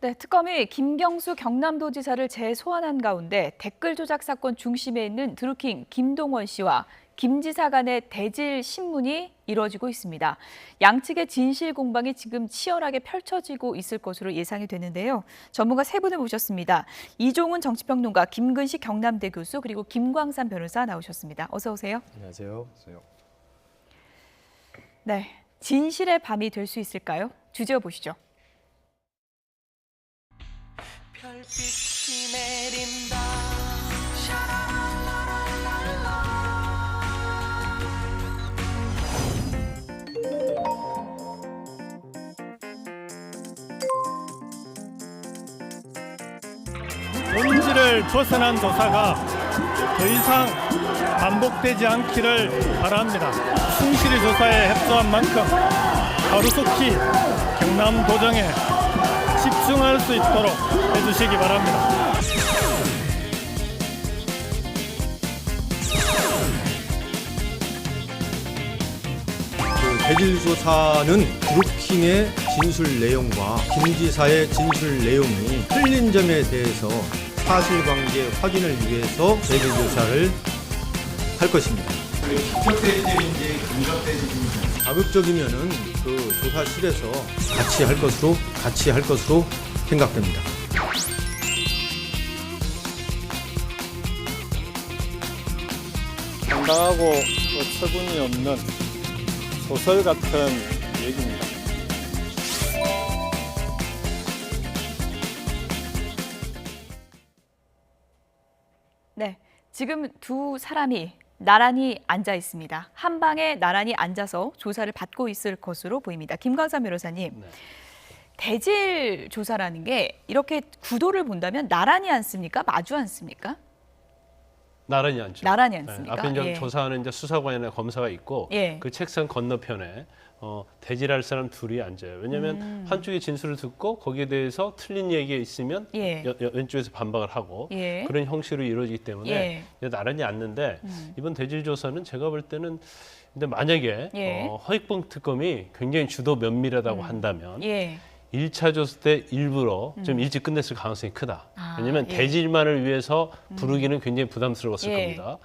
네, 특검이 김경수 경남도지사를 재소환한 가운데 댓글 조작 사건 중심에 있는 드루킹 김동원 씨와 김 지사 간의 대질 신문이 이뤄지고 있습니다. 양측의 진실 공방이 지금 치열하게 펼쳐지고 있을 것으로 예상이 되는데요. 전문가 세 분을 모셨습니다. 이종훈 정치평론가, 김근식 경남대 교수, 그리고 김광산 변호사 나오셨습니다. 어서 오세요. 안녕하세요. 네, 진실의 밤이 될 수 있을까요? 주제어 보시죠. 별빛이 내린다. 본질을 조선한 조사가 더 이상 반복되지 않기를 바랍니다. 충실히 조사에 협조한 만큼 하루속히 경남도정에 집중할 수 있도록 해주시기 바랍니다. 대질 조사는 드루킹의 진술 내용과 김 지사의 진술 내용이 틀린 점에 대해서 사실관계 확인을 위해서 대질 조사를 할 것입니다. 직접 대질인지 간접 대질인지 자극적이면은 그 조사실에서 같이 할 것으로 생각됩니다. 당당하고 어처구니 없는 소설 같은 얘기입니다. 네, 지금 두 사람이 나란히 앉아 있습니다. 한 방에 나란히 앉아서 조사를 받고 있을 것으로 보입니다. 김광산 변호사님, 네. 대질 조사라는 게 이렇게 구도를 본다면 나란히 앉습니까? 마주 앉습니까? 나란히 앉죠. 나란히 앉습니까? 앞에 이제 예. 조사하는 이제 수사관이나 검사가 있고 예. 그 책상 건너편에 대질할 사람 둘이 앉아요. 왜냐하면 한쪽의 진술을 듣고 거기에 대해서 틀린 얘기가 있으면 예. 왼쪽에서 반박을 하고 예. 그런 형식으로 이루어지기 때문에 예. 이제 나란히 앉는데 이번 대질 조사는 제가 볼 때는 근데 만약에 예. 허익봉 특검이 굉장히 주도 면밀하다고 한다면 예. 1차 조사 때 일부러 좀 일찍 끝냈을 가능성이 크다. 아, 왜냐하면 예. 대질만을 위해서 부르기는 굉장히 부담스러웠을 예. 겁니다.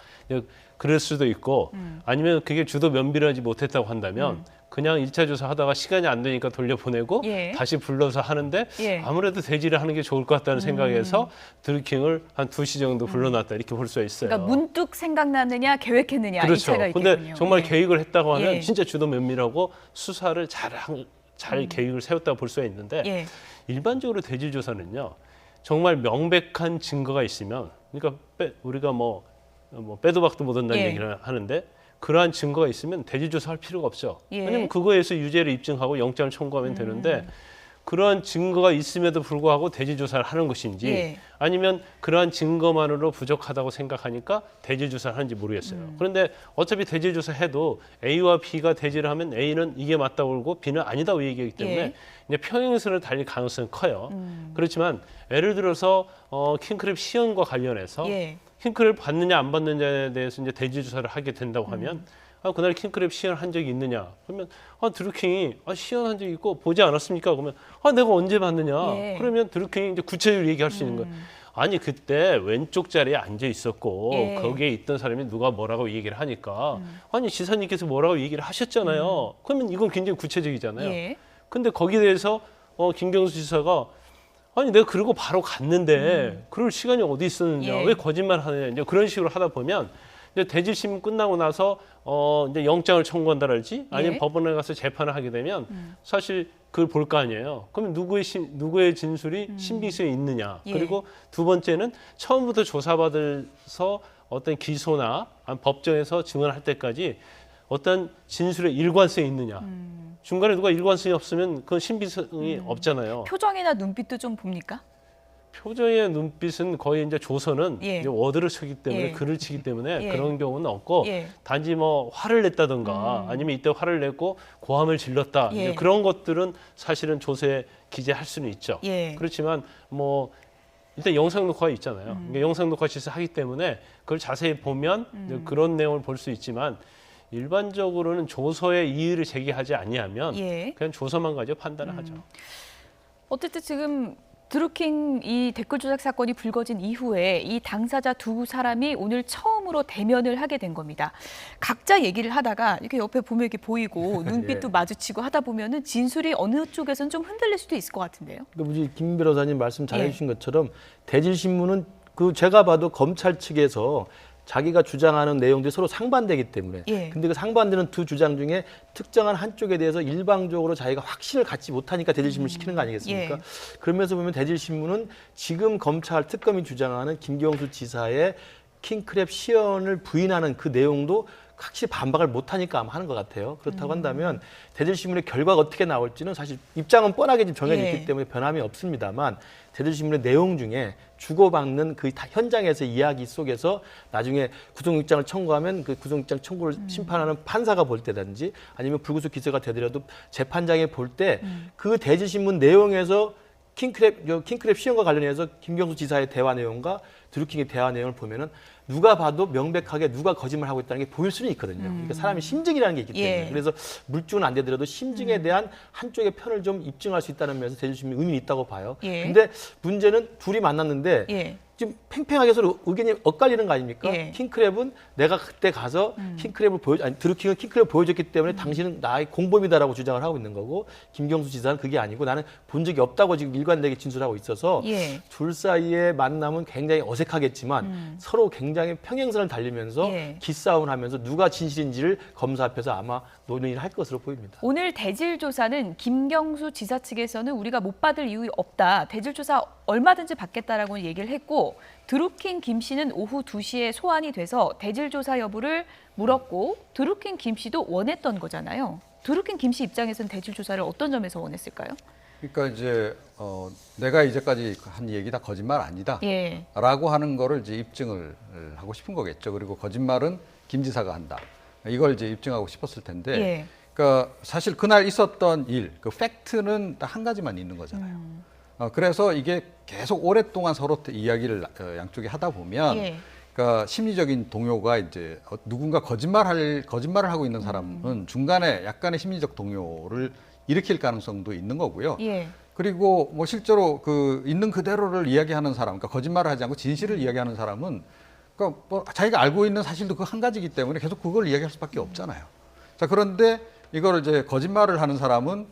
그럴 수도 있고 아니면 그게 주도 면밀하지 못했다고 한다면 그냥 1차 조사 하다가 시간이 안 되니까 돌려보내고 예. 다시 불러서 하는데 예. 아무래도 대질을 하는 게 좋을 것 같다는 생각에서 드루킹을 한 2시 정도 불러놨다 이렇게 볼 수가 있어요. 그러니까 문득 생각나느냐, 계획했느냐 이 그렇죠. 차이가 있겠군요. 근데 정말 예. 계획을 했다고 하면 예. 진짜 주도 면밀하고 수사를 잘 계획을 세웠다고 볼 수가 있는데 예. 일반적으로 대질 조사는요 정말 명백한 증거가 있으면 그러니까 우리가 뭐 빼도 박도 못한다는 예. 얘기를 하는데 그러한 증거가 있으면 대질 조사할 필요가 없죠. 예. 왜냐하면 그거에서 유죄를 입증하고 영장을 청구하면 되는데 그러한 증거가 있음에도 불구하고 대질 조사를 하는 것인지 예. 아니면 그러한 증거만으로 부족하다고 생각하니까 대질 조사를 하는지 모르겠어요. 그런데 어차피 대질 조사해도 A와 B가 대질을 하면 A는 이게 맞다고 그러고 B는 아니다고 얘기하기 때문에 예. 이제 평행선을 달릴 가능성은 커요. 그렇지만 예를 들어서 킹크랩 시연과 관련해서 예. 킹크랩 받느냐 안 받느냐에 대해서 이제 대질 조사를 하게 된다고 하면 그날 킹크랩 시연한 적이 있느냐? 그러면 드루킹이 시연한 적이 있고 보지 않았습니까? 그러면 내가 언제 봤느냐? 예. 그러면 드루킹이 이제 구체적으로 얘기할 수 있는 거예요. 아니 그때 왼쪽 자리에 앉아 있었고 예. 거기에 있던 사람이 누가 뭐라고 얘기를 하니까 아니 지사님께서 뭐라고 얘기를 하셨잖아요. 그러면 이건 굉장히 구체적이잖아요. 예. 근데 거기에 대해서 김경수 지사가 아니 내가 그러고 바로 갔는데 그럴 시간이 어디 있었느냐? 예. 왜 거짓말 하느냐? 이제 그런 식으로 하다 보면 이제 대질 심문 끝나고 나서 이제 영장을 청구한다랄지 아니면 예. 법원에 가서 재판을 하게 되면 사실 그걸 볼 거 아니에요. 그러면 누구의 진술이 신빙성이 있느냐? 예. 그리고 두 번째는 처음부터 조사받아서 어떤 기소나 법정에서 증언할 때까지 어떤 진술의 일관성이 있느냐? 중간에 누가 일관성이 없으면 그건 신빙성이 없잖아요. 표정이나 눈빛도 좀 봅니까? 표정의 눈빛은 거의 이제 조선은 예. 이제 워드를 치기 때문에 예. 글을 치기 때문에 예. 그런 경우는 없고 예. 단지 뭐 화를 냈다든가 아니면 이때 화를 냈고 고함을 질렀다 예. 이제 그런 것들은 사실은 조서에 기재할 수는 있죠. 예. 그렇지만 뭐 일단 영상 녹화가 있잖아요. 그러니까 영상 녹화 실시하기 때문에 그걸 자세히 보면 이제 그런 내용을 볼 수 있지만 일반적으로는 조서에 이의를 제기하지 아니하면 예. 그냥 조서만 가지고 판단을 하죠. 어쨌든 지금 드루킹 이 댓글 조작 사건이 불거진 이후에 이 당사자 두 사람이 오늘 처음으로 대면을 하게 된 겁니다. 각자 얘기를 하다가 이렇게 옆에 보면 이렇게 보이고 눈빛도 마주치고 하다 보면은 진술이 어느 쪽에서는 좀 흔들릴 수도 있을 것 같은데요. 우리 김 변호사님 말씀 잘 해주신 것처럼 대질신문은 제가 봐도 검찰 측에서 자기가 주장하는 내용들이 서로 상반되기 때문에 근데 그 상반되는 두 주장 중에 특정한 한쪽에 대해서 일방적으로 자기가 확신을 갖지 못하니까 대질신문을 시키는 거 아니겠습니까? 그러면서 보면 대질신문은 지금 검찰 특검이 주장하는 김경수 지사의 킹크랩 시연을 부인하는 그 내용도 확실히 반박을 못하니까 아마 하는 것 같아요. 그렇다고 한다면 대질신문의 결과가 어떻게 나올지는 사실 입장은 뻔하게 지금 정해져 있기 때문에 변함이 없습니다만 대질신문의 내용 중에 주고받는 그 현장에서 이야기 속에서 나중에 구속영장을 청구하면 그 구속영장 청구를 심판하는 판사가 볼 때든지 아니면 불구속 기소가 되더라도 재판장이 볼 때 그 대질신문 내용에서 킹크랩 시연과 관련해서 김경수 지사의 대화 내용과 드루킹의 대화 내용을 보면은 누가 봐도 명백하게 누가 거짓말하고 있다는 게 보일 수는 있거든요. 그러니까 사람이 심증이라는 게 있기 때문에 그래서 물증은 안 되더라도 심증에 대한 한쪽의 편을 좀 입증할 수 있다는 면에서 대질신문이 의미는 있다고 봐요. 근데 문제는 둘이 만났는데 지금 팽팽하게 서로 의견이 엇갈리는 거 아닙니까? 킹크랩은 내가 그때 가서 드루킹은 킹크랩을 보여줬기 때문에 당신은 나의 공범이다라고 주장을 하고 있는 거고 김경수 지사는 그게 아니고 나는 본 적이 없다고 지금 일관되게 진술하고 있어서 둘 사이의 만남은 굉장히 어색하겠지만 서로 굉장히 평행선을 달리면서 기싸움을 하면서 누가 진실인지를 검사 앞에서 아마 논의를 할 것으로 보입니다. 오늘 대질 조사는 김경수 지사 측에서는 우리가 못 받을 이유 없다. 대질 조사 얼마든지 받겠다라고 얘기를 했고 드루킹 김 씨는 오후 2시에 소환이 돼서 대질 조사 여부를 물었고 드루킹 김 씨도 원했던 거잖아요. 드루킹 김 씨 입장에서는 대질 조사를 어떤 점에서 원했을까요? 그러니까 이제 내가 이제까지 한 얘기 다 거짓말 아니다 라고 하는 거를 이제 입증을 하고 싶은 거겠죠. 그리고 거짓말은 김 지사가 한다. 이걸 이제 입증하고 싶었을 텐데 그러니까 사실 그날 있었던 일, 그 팩트는 딱 한 가지만 있는 거잖아요. 그래서 이게 계속 오랫동안 서로 이야기를 양쪽이 하다 보면 그러니까 심리적인 동요가 이제 누군가 거짓말을 하고 있는 사람은 중간에 약간의 심리적 동요를 일으킬 가능성도 있는 거고요. 그리고 뭐 실제로 그 있는 그대로를 이야기하는 사람, 그러니까 거짓말을 하지 않고 진실을 이야기하는 사람은 그러니까 뭐 자기가 알고 있는 사실도 그 한 가지이기 때문에 계속 그걸 이야기할 수밖에 없잖아요. 자, 그런데 이걸 이제 거짓말을 하는 사람은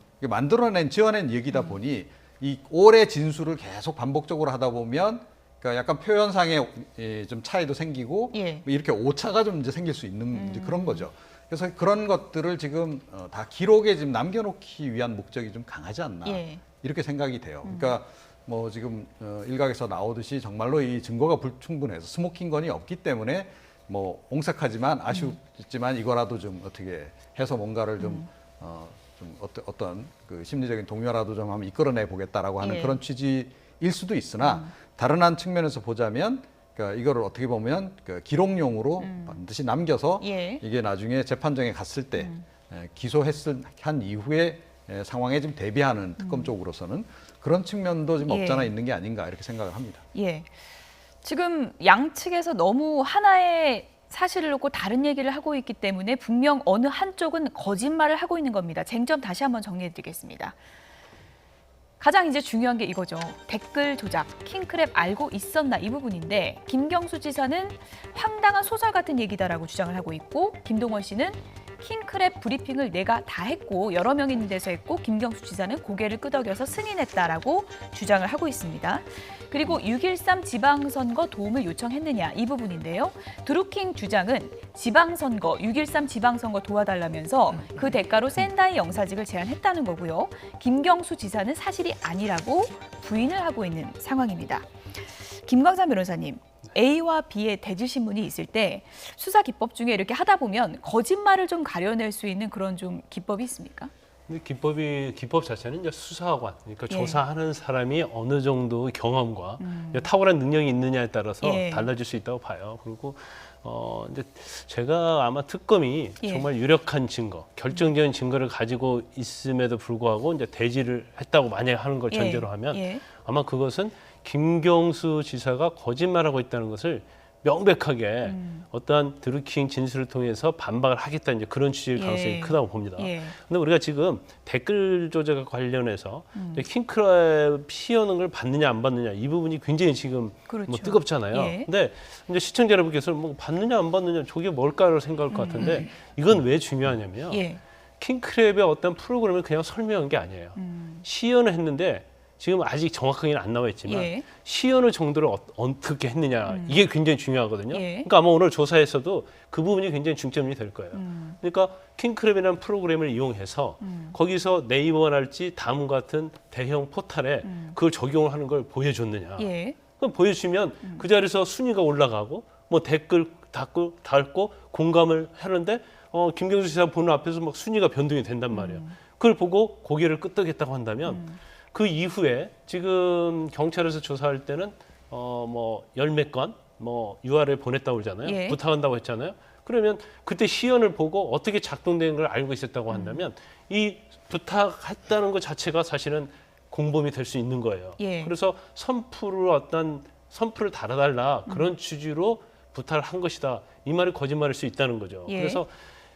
지어낸 얘기다 보니 이 오래 진술을 계속 반복적으로 하다 보면 그러니까 약간 표현상의 좀 차이도 생기고 이렇게 오차가 좀 이제 생길 수 있는 이제 그런 거죠. 그래서 그런 것들을 지금 다 기록에 지금 남겨놓기 위한 목적이 좀 강하지 않나 이렇게 생각이 돼요. 그러니까 뭐 지금 일각에서 나오듯이 정말로 이 증거가 불충분해서 스모킹건이 없기 때문에 뭐 옹색하지만 아쉽지만 이거라도 좀 어떻게 해서 뭔가를 좀 어떤 그 심리적인 동요라도 좀 한번 이끌어내 보겠다라고 하는 그런 취지일 수도 있으나 다른 한 측면에서 보자면 그러니까 이거를 어떻게 보면 그 기록용으로 반드시 남겨서 이게 나중에 재판정에 갔을 때 한 이후에 상황에 좀 대비하는 특검 쪽으로서는 그런 측면도 좀 없잖아 있는 게 아닌가 이렇게 생각을 합니다. 지금 양측에서 너무 하나의 사실을 놓고 다른 얘기를 하고 있기 때문에 분명 어느 한쪽은 거짓말을 하고 있는 겁니다. 쟁점 다시 한번 정리해드리겠습니다. 가장 이제 중요한 게 이거죠. 댓글 조작, 킹크랩 알고 있었나 이 부분인데 김경수 지사는 황당한 소설 같은 얘기다라고 주장을 하고 있고 김동원 씨는 킹크랩 브리핑을 내가 다 했고 여러 명 있는 데서 했고 김경수 지사는 고개를 끄덕여서 승인했다라고 주장을 하고 있습니다. 그리고 6.13 지방선거 도움을 요청했느냐 이 부분인데요. 드루킹 주장은 지방선거, 6.13 지방선거 도와달라면서 그 대가로 샌다이 영사직을 제안했다는 거고요. 김경수 지사는 사실이 아니라고 부인을 하고 있는 상황입니다. 김광삼 변호사님. A와 B의 대질신문이 있을 때 수사 기법 중에 이렇게 하다 보면 거짓말을 좀 가려낼 수 있는 그런 좀 기법이 있습니까? 근데 기법 자체는 이제 수사관, 그러니까 조사하는 사람이 어느 정도 경험과 탁월한 능력이 있느냐에 따라서 달라질 수 있다고 봐요. 그리고 이제 제가 아마 특검이 정말 유력한 증거, 결정적인 증거를 가지고 있음에도 불구하고 이제 대질을 했다고 만약에 하는 걸 전제로 하면 아마 그것은 김경수 지사가 거짓말하고 있다는 것을 명백하게 어떠한 드루킹 진술을 통해서 반박을 하겠다 이제 그런 취지의 가능성이 크다고 봅니다. 근데 우리가 지금 댓글 조작과 관련해서 킹크랩 시연을 받느냐 안 받느냐 이 부분이 굉장히 지금 그렇죠. 뭐 뜨겁잖아요. 근데 이제 시청자 여러분께서 뭐 받느냐 안 받느냐 저게 뭘까를 생각할 것 같은데 이건 왜 중요하냐면요. 킹크랩의 어떤 프로그램을 그냥 설명한 게 아니에요. 시연을 했는데 지금 아직 정확하게는 안 나와 있지만 시연을 정도를 어떻게 했느냐 이게 굉장히 중요하거든요. 그러니까 아마 오늘 조사에서도 그 부분이 굉장히 중점이 될 거예요. 그러니까 킹크랩이라는 프로그램을 이용해서 거기서 네이버랄지 다음 같은 대형 포털에 그걸 적용을 하는 걸 보여줬느냐. 그럼 보여주면 그 자리에서 순위가 올라가고 뭐 댓글 달고 공감을 하는데 김경수 지사 보는 앞에서 막 순위가 변동이 된단 말이에요. 그걸 보고 고개를 끄덕였다고 한다면 그 이후에 지금 경찰에서 조사할 때는 뭐 열 몇 건 뭐 URL 보냈다고 그러잖아요. 부탁한다고 했잖아요. 그러면 그때 시연을 보고 어떻게 작동되는 걸 알고 있었다고 한다면 이 부탁했다는 것 자체가 사실은 공범이 될 수 있는 거예요. 그래서 선풀을 달아달라 그런 취지로 부탁을 한 것이다. 이 말이 거짓말일 수 있다는 거죠. 그래서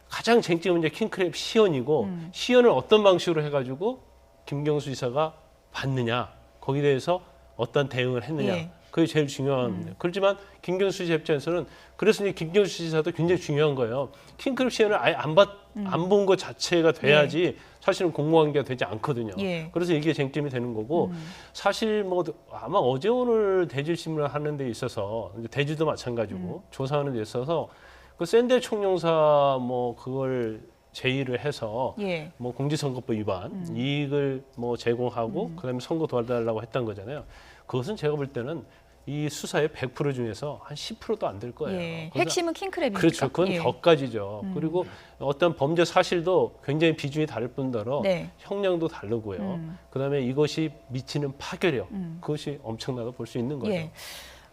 가장 쟁점은 이제 킹크랩 시연이고 시연을 어떤 방식으로 해가지고 김경수 지사가 받느냐 거기에 대해서 어떤 대응을 했느냐 그게 제일 중요한 그렇지만 김경수 지사 입장에서는 그래서 이제 김경수 지사도 굉장히 중요한 거예요. 킹크랩 시연을 아예 안 본 것 자체가 돼야지 사실은 공무관계가 되지 않거든요. 그래서 이게 쟁점이 되는 거고 사실 뭐 아마 어제 오늘 대질신문을 하는 데 있어서 이제 대지도 마찬가지고 조사하는 데 있어서 그 샌델 총영사 뭐 그걸 제의를 해서 뭐 공직선거법 위반 이익을 뭐 제공하고 그다음에 선거 도와달라고 했던 거잖아요. 그것은 제가 볼 때는 이 수사의 100% 중에서 한 10%도 안 될 거예요. 핵심은 킹크랩이니까. 그렇죠. 그건 격가지죠. 그리고 어떤 범죄 사실도 굉장히 비중이 다를 뿐더러 형량도 다르고요. 그다음에 이것이 미치는 파괴력 그것이 엄청나다 볼 수 있는 거죠.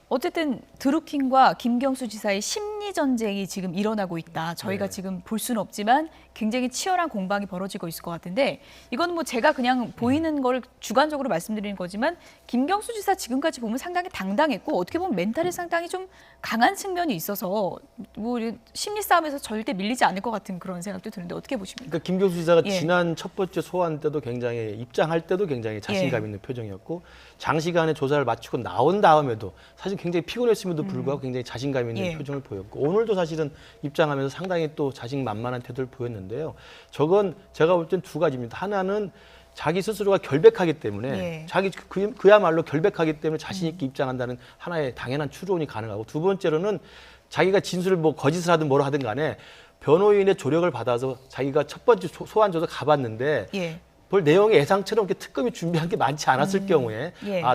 어쨌든 드루킹과 김경수 지사의 심리 전쟁이 지금 일어나고 있다. 저희가 지금 볼 수는 없지만 굉장히 치열한 공방이 벌어지고 있을 것 같은데 이건 뭐 제가 그냥 보이는 걸 주관적으로 말씀드리는 거지만 김경수 지사 지금까지 보면 상당히 당당했고 어떻게 보면 멘탈이 상당히 좀 강한 측면이 있어서 뭐 심리 싸움에서 절대 밀리지 않을 것 같은 그런 생각도 드는데 어떻게 보십니까? 그러니까 김경수 지사가 지난 첫 번째 소환 때도 굉장히 입장할 때도 굉장히 자신감 있는 표정이었고 장시간의 조사를 마치고 나온 다음에도 사실 굉장히 피곤했음에도 불구하고 굉장히 자신감 있는 표정을 보였고 오늘도 사실은 입장하면서 상당히 또 자신만만한 태도를 보였는데요. 저건 제가 볼 땐 두 가지입니다. 하나는 자기 스스로가 결백하기 때문에 그야말로 결백하기 때문에 자신 있게 입장한다는 하나의 당연한 추론이 가능하고 두 번째로는 자기가 진술을 뭐 거짓을 하든 뭐라 하든 간에 변호인의 조력을 받아서 자기가 첫 번째 소환 조사 가봤는데 볼 내용이 예상처럼 이렇게 특검이 준비한 게 많지 않았을 경우에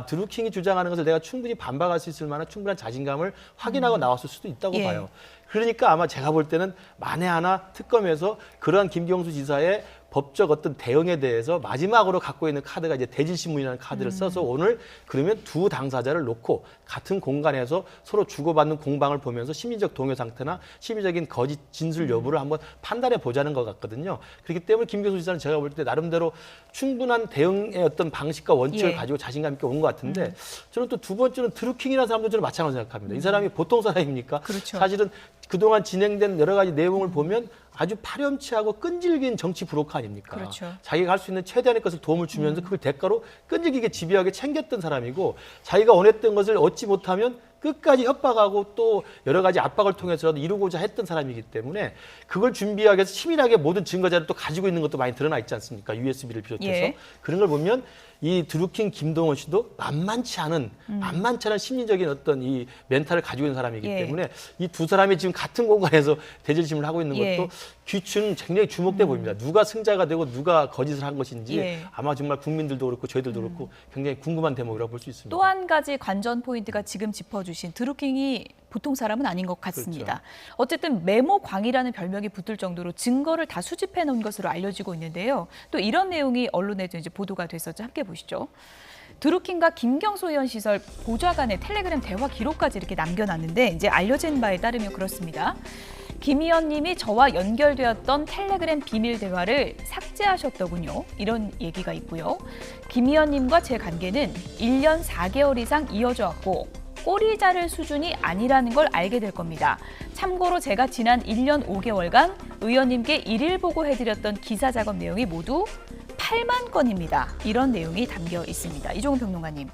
드루킹이 주장하는 것을 내가 충분히 반박할 수 있을 만한 충분한 자신감을 확인하고 나왔을 수도 있다고 봐요. 그러니까 아마 제가 볼 때는 만에 하나 특검에서 그러한 김경수 지사의 법적 어떤 대응에 대해서 마지막으로 갖고 있는 카드가 이제 대질신문이라는 카드를 써서 오늘 그러면 두 당사자를 놓고 같은 공간에서 서로 주고받는 공방을 보면서 심리적 동요 상태나 심리적인 거짓 진술 여부를 한번 판단해 보자는 것 같거든요. 그렇기 때문에 김경수 지사는 제가 볼 때 나름대로 충분한 대응의 어떤 방식과 원칙을 가지고 자신감 있게 온 것 같은데 저는 또 두 번째는 드루킹이라는 사람도 저는 마찬가지로 생각합니다. 이 사람이 보통 사람입니까? 사실은 그동안 진행된 여러 가지 내용을 보면 아주 파렴치하고 끈질긴 정치 브로커 아닙니까? 자기가 할 수 있는 최대한의 것을 도움을 주면서 그걸 대가로 끈질기게 집요하게 챙겼던 사람이고 자기가 원했던 것을 얻지 못하면 끝까지 협박하고 또 여러 가지 압박을 통해서라도 이루고자 했던 사람이기 때문에 그걸 준비하기 위해서 치밀하게 모든 증거자를 또 가지고 있는 것도 많이 드러나 있지 않습니까? USB를 비롯해서. 그런 걸 보면 이 드루킹 김동원 씨도 만만치 않은 심리적인 어떤 이 멘탈을 가지고 있는 사람이기 때문에 이 두 사람이 지금 같은 공간에서 대질심을 하고 있는 것도 귀추는 굉장히 주목돼 보입니다. 누가 승자가 되고 누가 거짓을 한 것인지 아마 정말 국민들도 그렇고 저희들도 그렇고 굉장히 궁금한 대목이라고 볼 수 있습니다. 또 한 가지 관전 포인트가 지금 짚어주신 드루킹이 보통 사람은 아닌 것 같습니다. 어쨌든 메모광이라는 별명이 붙을 정도로 증거를 다 수집해 놓은 것으로 알려지고 있는데요. 또 이런 내용이 언론에도 이제 보도가 됐었죠. 함께 보시죠. 드루킹과 김경수 의원 시절 보좌관의 텔레그램 대화 기록까지 이렇게 남겨놨는데 이제 알려진 바에 따르면 그렇습니다. 김 의원님이 저와 연결되었던 텔레그램 비밀 대화를 삭제하셨더군요. 이런 얘기가 있고요. 김 의원님과 제 관계는 1년 4개월 이상 이어져 왔고 꼬리 자를 수준이 아니라는 걸 알게 될 겁니다. 참고로 제가 지난 1년 5개월간 의원님께 일일 보고해드렸던 기사 작업 내용이 모두 8만 건입니다. 이런 내용이 담겨 있습니다. 이종훈 평론가님.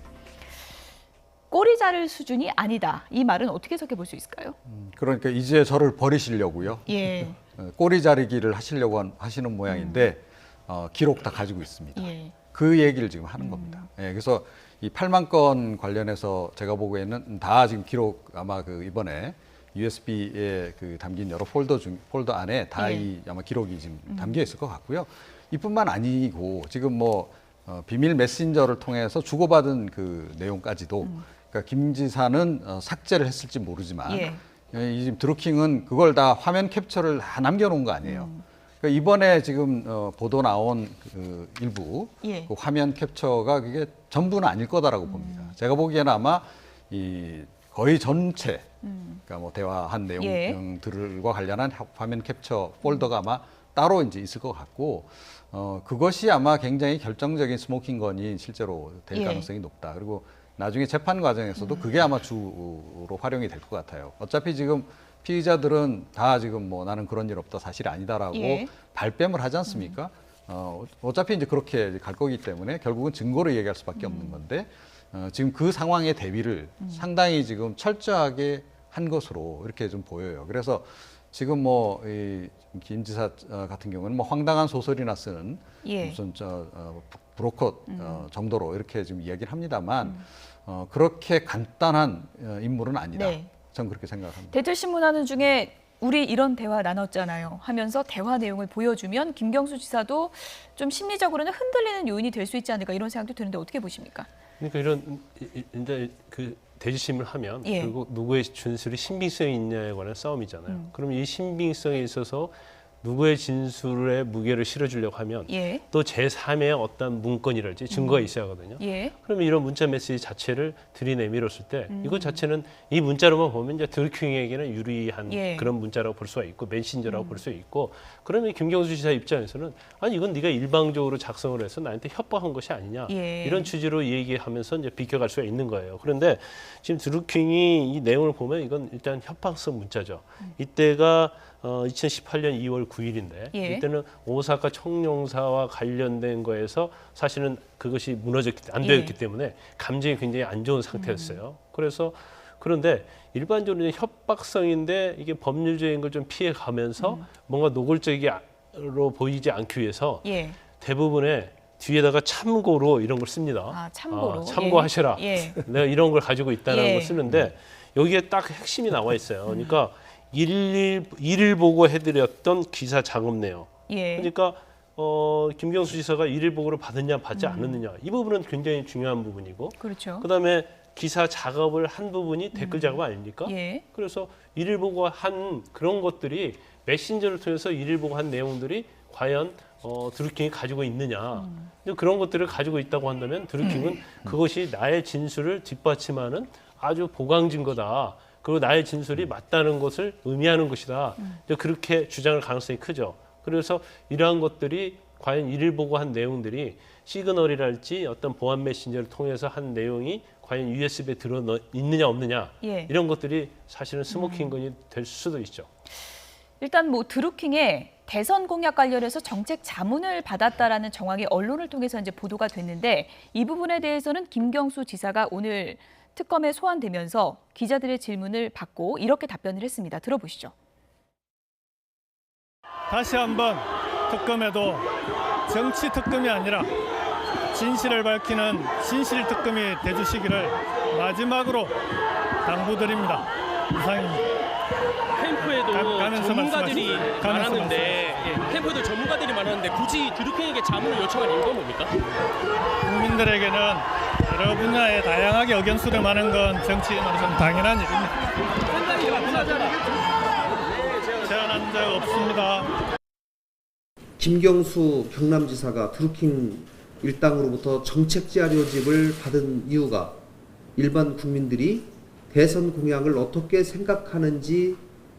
꼬리 자를 수준이 아니다. 이 말은 어떻게 해석해 볼 수 있을까요? 그러니까 이제 저를 버리시려고요. 예. 꼬리 자르기를 하시려고 하시는 모양인데 기록 다 가지고 있습니다. 예. 그 얘기를 지금 하는 겁니다. 예, 그래서 이 8만 건 관련해서 제가 보기에는 다 지금 기록 아마 그 이번에 USB에 그 담긴 여러 폴더 안에 다 이 아마 기록이 지금 담겨 있을 것 같고요. 이뿐만 아니고 지금 뭐 비밀 메신저를 통해서 주고받은 그 내용까지도 그러니까 김 지사는 삭제를 했을지 모르지만 이 지금 드루킹은 그걸 다 화면 캡처를 다 남겨놓은 거 아니에요. 그러니까 이번에 지금 보도 나온 그 일부 그 화면 캡처가 그게 전부는 아닐 거다라고 봅니다. 제가 보기에는 아마 이 거의 전체 그러니까 뭐 대화한 내용들과 관련한 화면 캡처 폴더가 아마 따로 이제 있을 것 같고 그것이 아마 굉장히 결정적인 스모킹 건이 실제로 될 가능성이 높다. 그리고 나중에 재판 과정에서도 그게 아마 주로 활용이 될 것 같아요. 어차피 지금 피의자들은 다 지금 뭐 나는 그런 일 없다 사실이 아니다라고 발뺌을 하지 않습니까? 어차피 이제 그렇게 갈 거기 때문에 결국은 증거로 얘기할 수밖에 없는 건데 지금 그 상황의 대비를 상당히 지금 철저하게 한 것으로 이렇게 좀 보여요. 그래서 지금 뭐 김 지사 같은 경우는 뭐 황당한 소설이나 쓰는 무슨 브로커 정도로 이렇게 지금 이야기를 합니다만 그렇게 간단한 인물은 아니다. 저는 그렇게 생각합니다. 대틀신문하는 중에 우리 이런 대화 나눴잖아요 하면서 대화 내용을 보여주면 김경수 지사도 좀 심리적으로는 흔들리는 요인이 될 수 있지 않을까 이런 생각도 드는데 어떻게 보십니까? 그러니까 이런 이제 그 대지심을 하면 결국 누구의 진술이 신빙성이 있냐에 관한 싸움이잖아요. 그럼 이 신빙성에 있어서 누구의 진술에 무게를 실어주려고 하면 또 제3의 어떤 문건이랄지 증거가 있어야 하거든요. 그러면 이런 문자 메시지 자체를 들이내밀었을 때 이것 자체는 이 문자로만 보면 이제 드루킹에게는 유리한 그런 문자라고 볼 수가 있고 메신저라고 볼 수 있고 그러면 김경수 지사 입장에서는 아니 이건 네가 일방적으로 작성을 해서 나한테 협박한 것이 아니냐 이런 취지로 얘기하면서 이제 비껴갈 수가 있는 거예요. 그런데 지금 드루킹이 이 내용을 보면 이건 일단 협박성 문자죠. 이때가 2018년 2월 9일인데 이때는 오사카 청룡사와 관련된 거에서 사실은 그것이 무너졌기 안 되었기 때문에 감정이 굉장히 안 좋은 상태였어요. 그래서 그런데 일반적으로 협박성인데 이게 법률적인 걸 좀 피해가면서 뭔가 노골적으로 보이지 않기 위해서 대부분의 뒤에다가 참고로 이런 걸 씁니다. 아, 참고로. 참고하셔라. 내가 이런 걸 가지고 있다는 걸 쓰는데 여기에 딱 핵심이 나와 있어요. 그러니까 일일 보고 해드렸던 기사 작업 내용. 그러니까 김경수 지사가 일일 보고를 받았냐 받지 않았느냐 이 부분은 굉장히 중요한 부분이고 그다음에 기사 작업을 한 부분이 댓글 작업 아닙니까? 그래서 일일 보고 한 그런 것들이 메신저를 통해서 일일 보고 한 내용들이 과연 드루킹이 가지고 있느냐 그런 것들을 가지고 있다고 한다면 드루킹은 그것이 나의 진술을 뒷받침하는 아주 보강 증거다. 그리고 나의 진술이 맞다는 것을 의미하는 것이다. 그렇게 주장할 가능성이 크죠. 그래서 이러한 것들이 과연 일일 보고 한 내용들이 시그널이랄지 어떤 보안 메신저를 통해서 한 내용이 과연 USB에 들어 있느냐 없느냐 이런 것들이 사실은 스모킹건이 될 수도 있죠. 일단 뭐 드루킹의 대선 공약 관련해서 정책 자문을 받았다라는 정황이 언론을 통해서 이제 보도가 됐는데 이 부분에 대해서는 김경수 지사가 오늘 특검에 소환되면서 기자들의 질문을 받고 이렇게 답변을 했습니다. 들어보시죠. 다시 한번 특검에도 정치 특검이 아니라 진실을 밝히는 진실 특검이 돼주시기를 마지막으로 당부드립니다. 이상입니다. 캠프에도 전문가들이 많았는데 캠프에도 전문가들이 많았는데 굳이 드루킹에게 자문을 요청한 이유가 뭡니까? 국민들에게는 여러 분야에 다양하게 의견 수렴하는 건 정치인으로서는 당연한 일입니다. 제안한 적 없습니다. 김경수 경남지사가 드루킹 일당으로부터 정책 자료집을 받은 이유가 일반 국민들이 대선 공약을 어떻게 생각하는지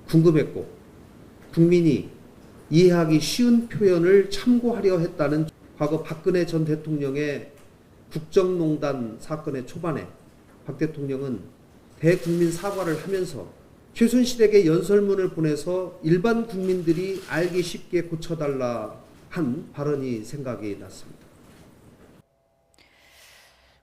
궁금했고 국민이 이해하기 쉬운 표현을 참고하려 했다는 과거 박근혜 전 대통령의 국정농단 사건의 초반에 박 대통령은 대국민 사과를 하면서 최순실에게 연설문을 보내서 일반 국민들이 알기 쉽게 고쳐달라 한 발언이 생각이 났습니다.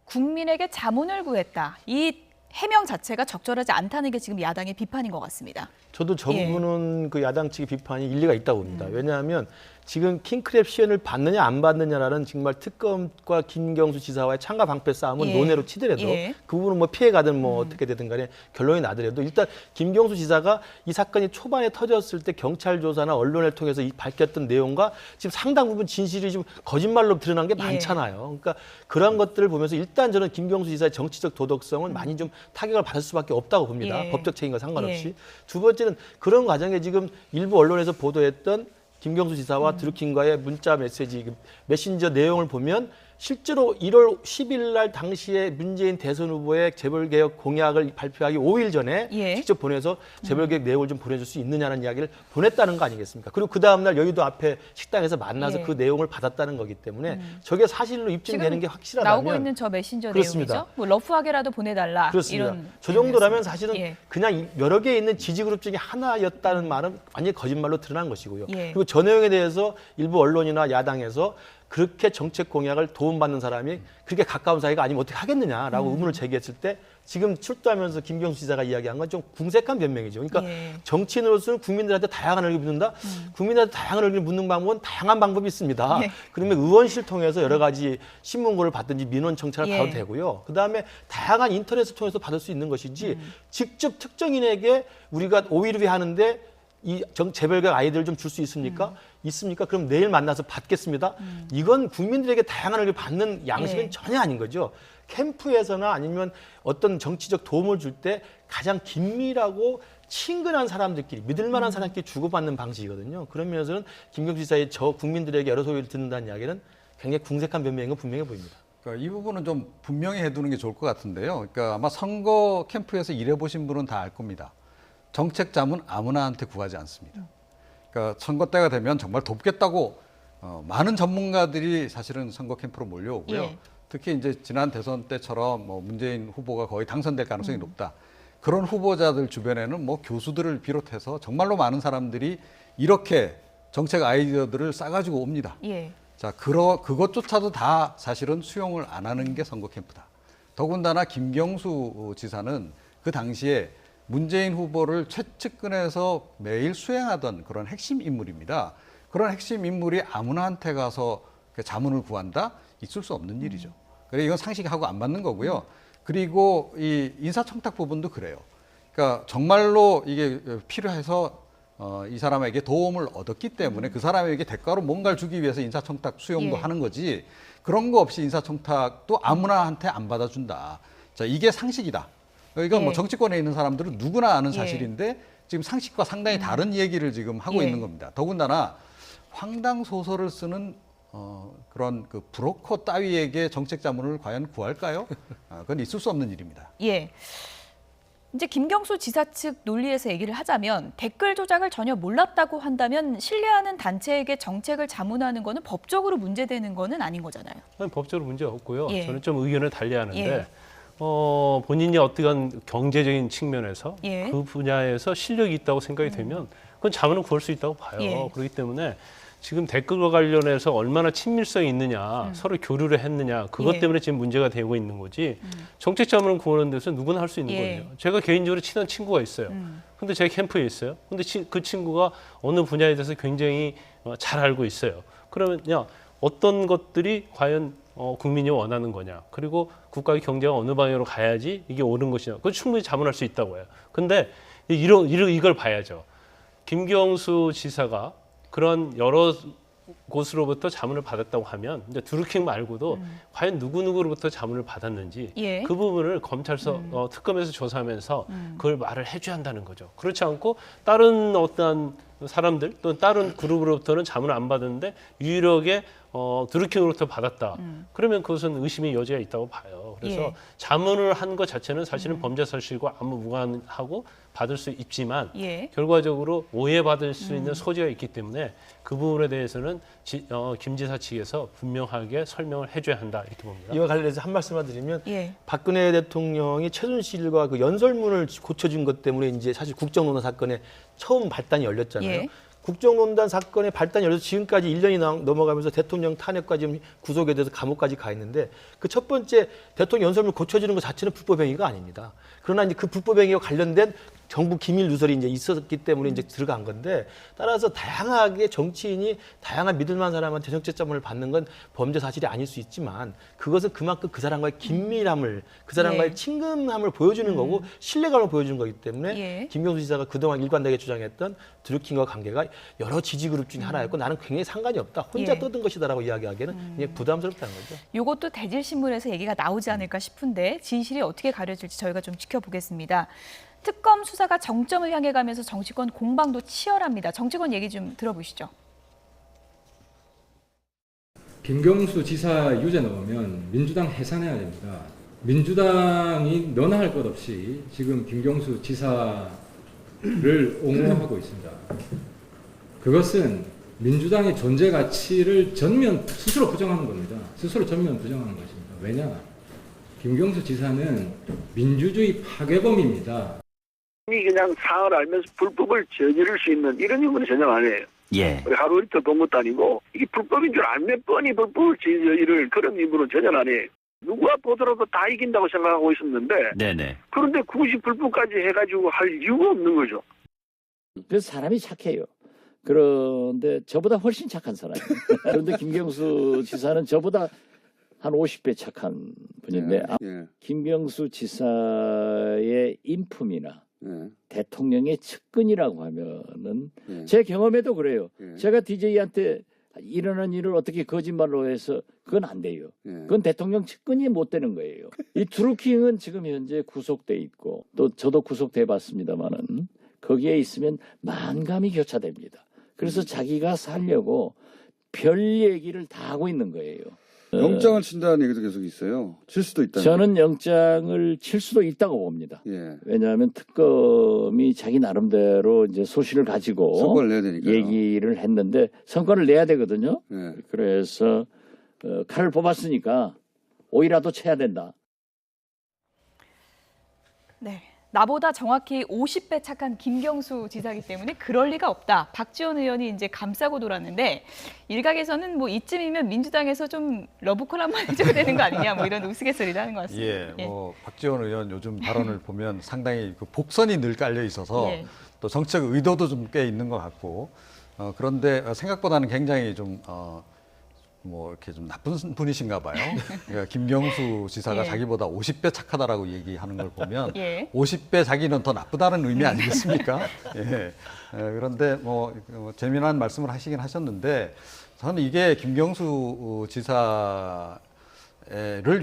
국민에게 자문을 구했다. 이 해명 자체가 적절하지 않다는 게 지금 야당의 비판인 것 같습니다. 저도 저 부분은 그 야당 측의 비판이 일리가 있다고 봅니다. 왜냐하면 지금 킹크랩 시연을 받느냐 안 받느냐라는 정말 특검과 김경수 지사와의 창가 방패 싸움은 논외로 치더라도 그 부분은 뭐 피해가든 뭐 어떻게 되든 간에 결론이 나더라도 일단 김경수 지사가 이 사건이 초반에 터졌을 때 경찰 조사나 언론을 통해서 밝혔던 내용과 지금 상당 부분 진실이 지금 거짓말로 드러난 게 많잖아요. 그러니까 그런 것들을 보면서 일단 저는 김경수 지사의 정치적 도덕성은 많이 좀 타격을 받을 수밖에 없다고 봅니다. 법적 책임과 상관없이. 두 번째는 그런 과정에 지금 일부 언론에서 보도했던 김경수 지사와 드루킹과의 문자 메시지, 메신저 내용을 보면 실제로 1월 10일 날 당시에 문재인 대선 후보의 재벌개혁 공약을 발표하기 5일 전에 직접 보내서 재벌개혁 내용을 좀 보내줄 수 있느냐는 이야기를 보냈다는 거 아니겠습니까? 그리고 그 다음날 여의도 앞에 식당에서 만나서 그 내용을 받았다는 거기 때문에 저게 사실로 입증되는 게 확실하다면 나오고 있는 저 메신저 그렇습니다. 내용이죠? 뭐 러프하게라도 보내달라. 그렇습니다. 이런 저 정도라면 내용이었습니다. 사실은 그냥 여러 개 있는 지지그룹 중에 하나였다는 말은 완전히 거짓말로 드러난 것이고요. 그리고 저 내용에 대해서 일부 언론이나 야당에서 그렇게 정책 공약을 도움받는 사람이 그렇게 가까운 사이가 아니면 어떻게 하겠느냐라고 의문을 제기했을 때 지금 출두하면서 김경수 지사가 이야기한 건 좀 궁색한 변명이죠. 그러니까 정치인으로서는 국민들한테 다양한 의견을 묻는다. 국민들한테 다양한 의견을 묻는 방법은 다양한 방법이 있습니다. 그러면 의원실 통해서 여러 가지 신문고를 받든지 민원 청찰을 받아도 되고요. 그다음에 다양한 인터넷을 통해서 받을 수 있는 것이지 직접 특정인에게 우리가 오일회 하는데 이 재벌개혁 아이디어를 좀 줄 수 있습니까? 있습니까? 그럼 내일 만나서 받겠습니다. 이건 국민들에게 다양한 의견을 받는 양식은 전혀 아닌 거죠. 캠프에서나 아니면 어떤 정치적 도움을 줄 때 가장 긴밀하고 친근한 사람들끼리 믿을 만한 사람끼리 주고받는 방식이거든요. 그런 면에서는 김경수 지사의 저 국민들에게 여러 소리를 듣는다는 이야기는 굉장히 궁색한 변명인 건 분명해 보입니다. 그러니까 이 부분은 좀 분명히 해두는 게 좋을 것 같은데요. 그러니까 아마 선거 캠프에서 일해보신 분은 다 알 겁니다. 정책 자문 아무나한테 구하지 않습니다. 그러니까 선거 때가 되면 정말 돕겠다고 많은 전문가들이 사실은 선거 캠프로 몰려오고요. 특히 이제 지난 대선 때처럼 뭐 문재인 후보가 거의 당선될 가능성이 높다. 그런 후보자들 주변에는 뭐 교수들을 비롯해서 정말로 많은 사람들이 이렇게 정책 아이디어들을 싸가지고 옵니다. 자, 그것조차도 다 사실은 수용을 안 하는 게 선거 캠프다. 더군다나 김경수 지사는 그 당시에 문재인 후보를 최측근에서 매일 수행하던 그런 핵심 인물입니다. 그런 핵심 인물이 아무나한테 가서 자문을 구한다? 있을 수 없는 일이죠. 그래 이건 상식하고 안 맞는 거고요. 그리고 이 인사청탁 부분도 그래요. 그러니까 정말로 이게 필요해서 이 사람에게 도움을 얻었기 때문에 그 사람에게 대가로 뭔가를 주기 위해서 인사청탁 수용도 하는 거지 그런 거 없이 인사청탁도 아무나한테 안 받아준다. 자, 이게 상식이다. 이건 뭐 정치권에 있는 사람들은 누구나 아는 사실인데 지금 상식과 상당히 다른 얘기를 지금 하고 있는 겁니다. 더군다나 황당 소설을 쓰는 그런 그 브로커 따위에게 정책 자문을 과연 구할까요? 그건 있을 수 없는 일입니다. 이제 김경수 지사 측 논리에서 얘기를 하자면 댓글 조작을 전혀 몰랐다고 한다면 신뢰하는 단체에게 정책을 자문하는 거는 법적으로 문제되는 거는 아닌 거잖아요. 법적으로 문제 없고요. 저는 좀 의견을 달리하는데 본인이 어떠한 경제적인 측면에서 그 분야에서 실력이 있다고 생각이 되면 그건 자문을 구할 수 있다고 봐요. 그렇기 때문에 지금 댓글과 관련해서 얼마나 친밀성이 있느냐, 서로 교류를 했느냐, 그것 때문에 지금 문제가 되고 있는 거지. 정책 자문을 구하는 데서 누구나 할 수 있는 거예요. 제가 개인적으로 친한 친구가 있어요. 근데 제 캠프에 있어요. 근데 그 친구가 어느 분야에 대해서 굉장히 잘 알고 있어요. 그러면 어떤 것들이 과연 국민이 원하는 거냐, 그리고 국가의 경제가 어느 방향으로 가야지 이게 옳은 것이냐, 그건 충분히 자문할 수 있다고 해요. 근데 이걸 봐야죠. 김경수 지사가 그런 여러 곳으로부터 자문을 받았다고 하면 이제 드루킹 말고도 과연 누구로부터 자문을 받았는지 그 부분을 검찰서 특검에서 조사하면서 그걸 말을 해줘야 한다는 거죠. 그렇지 않고 다른 어떠한 사람들 또는 다른 그룹으로부터는 자문을 안 받았는데 유일하게 드루킹으로부터 받았다. 그러면 그것은 의심의 여지가 있다고 봐요. 그래서 예. 자문을 한 것 자체는 사실은 범죄 사실과 아무 무관하고 받을 수 있지만 예. 결과적으로 오해받을 수 있는 소지가 있기 때문에 그 부분에 대해서는 김 지사 측에서 분명하게 설명을 해줘야 한다 이렇게 봅니다. 이와 관련해서 한 말씀만 드리면 예. 박근혜 대통령이 최순실과 그 연설문을 고쳐준 것 때문에 이제 사실 국정농단 사건의 처음 발단이 열렸잖아요. 예. 국정농단 사건의 발단이 열려서 지금까지 1년이 넘어가면서 대통령 탄핵과 지금 구속에 대해서 감옥까지 가 있는데 그 첫 번째 대통령 연설문 고쳐주는 것 자체는 불법 행위가 아닙니다. 그러나 이제 그 불법 행위와 관련된 정부 기밀 누설이 이제 있었기 때문에 이제 들어간 건데 따라서 다양하게 정치인이 다양한 믿을만한 사람한테 정치자문을 받는 건 범죄 사실이 아닐 수 있지만 그것은 그만큼 그 사람과의 긴밀함을 그 사람과의 예. 친근함을 보여주는 거고 신뢰감을 보여주는 거기 때문에 예. 김경수 지사가 그동안 일관되게 주장했던 드루킹과 관계가 여러 지지 그룹 중에 하나였고 나는 굉장히 상관이 없다. 혼자 예. 떠든 것이다라고 이야기하기에는 굉장히 부담스럽다는 거죠. 이것도 대질신문에서 얘기가 나오지 않을까 싶은데 진실이 어떻게 가려질지 저희가 좀 지켜보겠습니다. 특검 수사가 정점을 향해 가면서 정치권 공방도 치열합니다. 정치권 얘기 좀 들어보시죠. 김경수 지사 유죄 넣으면 민주당 해산해야 됩니다. 민주당이 너나 할 것 없이 지금 김경수 지사를 옹호하고 있습니다. 그것은 민주당의 존재 가치를 스스로 부정하는 겁니다. 스스로 전면 부정하는 것입니다. 왜냐? 김경수 지사는 민주주의 파괴범입니다. 그냥 사을 알면서 불법을 저지를 수 있는 이런 인물이 전혀 아니에요. 예. 하루 이틀 본 것도 아니고 이게 불법인 줄 알면 뻔히 불법을 저지를 그런 인물은 전혀 아니에요. 누가 보더라도 다 이긴다고 생각하고 있었는데 네네. 그런데 굳이 불법까지 해가지고 할 이유가 없는 거죠. 그래서 사람이 착해요. 그런데 저보다 훨씬 착한 사람이에요. 그런데 김경수 지사는 저보다 한 50배 착한 분인데 김경수 지사의 인품이나 대통령의 측근이라고 하면은 제 경험에도 그래요. 제가 DJ한테 일어난 일을 어떻게 거짓말로 해서 그건 안 돼요. 그건 대통령 측근이 못 되는 거예요. 이 드루킹은 지금 현재 구속돼 있고 또 저도 구속돼 봤습니다만은 거기에 있으면 만감이 교차됩니다. 그래서 자기가 살려고 별 얘기를 다 하고 있는 거예요. 영장을 친다는 얘기도 계속 있어요. 칠 수도 있다. 저는 영장을 칠 수도 있다고 봅니다. 예. 왜냐하면 특검이 자기 나름대로 이제 소신을 가지고 성과를 내야 되니까요. 얘기를 했는데 성과를 내야 되거든요. 예. 그래서 칼을 뽑았으니까 오이라도 쳐야 된다. 네. 나보다 정확히 50배 착한 김경수 지사이기 때문에 그럴 리가 없다. 박지원 의원이 이제 감싸고 돌았는데 일각에서는 뭐 이쯤이면 민주당에서 좀 러브콜 한번 해줘야 되는 거 아니냐 뭐 이런 우스갯소리도 하는 것 같습니다. 예, 뭐 박지원 의원 요즘 발언을 보면 상당히 그 복선이 늘 깔려 있어서 예. 또 정책 의도도 좀 꽤 있는 것 같고 그런데 생각보다는 굉장히 좀 뭐 이렇게 좀 나쁜 분이신가 봐요. 그러니까 김경수 지사가 예. 자기보다 50배 착하다라고 얘기하는 걸 보면 예. 50배 자기는 더 나쁘다는 의미 아니겠습니까? 예. 그런데 뭐 재미난 말씀을 하시긴 하셨는데 저는 이게 김경수 지사를